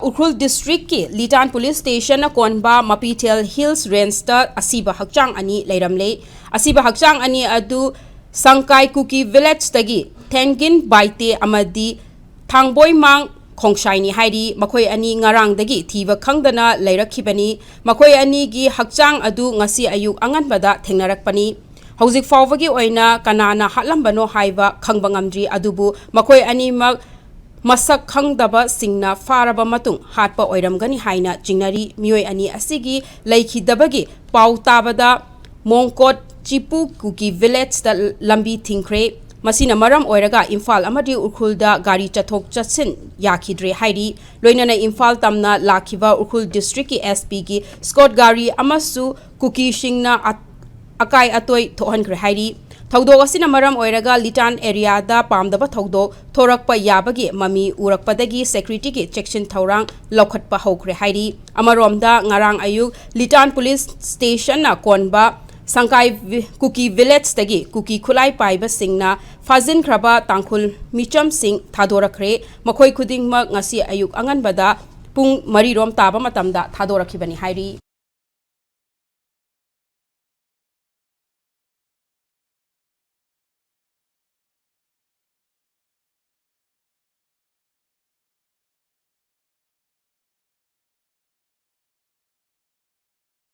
Ukrul District ki Litan Police Station na konba Maphithel Hills Range ta Asiba Hakchang ani Leiramle. Asiba Hakchang ani adu Sangkai Kuki Village tagi Tengin Baite amadi Thangboy Mang Khongshaini haidi makoi ani ngarang dagi thiba khangdana leirakhibani makoi ani gi Hakchang adu ngasi ayuk anganbada thengnarakpani hauzik fawbagi oina kanana hatlambano haiba khangbangamdri adubu makoi ani mak masak khangdaba singna faraba matung hatpa oiramgani haina jingnari mioi ani asigi leikhidabagi pau tabada mongkot chipu kuki village ta lambi thingkre masina maram oiraga Imphal amadi Ukrulda gari chathok chatsin yakhidre hairi loinana Imphal tamna lakhiba Ukrul district ki SP ki Scott gari amasu kuki singna akai atoi thohankre hairi Thaudo asina maram oiraga Litan area da pamdaba thaudo thorakpa yabagi mami urakpadagi security ki section thaurang lokhatpa hokre hairi amaromda ngarang ayuk Litan police station na konba Sangkai Kuki Village tagi Kuki Khulai paiba singna fazin kraba tangkhul micham sing thadorakre makhoi khuding mak ngasi ayuk anganbada pung 3 rom taba matamda thadorakhibani hairi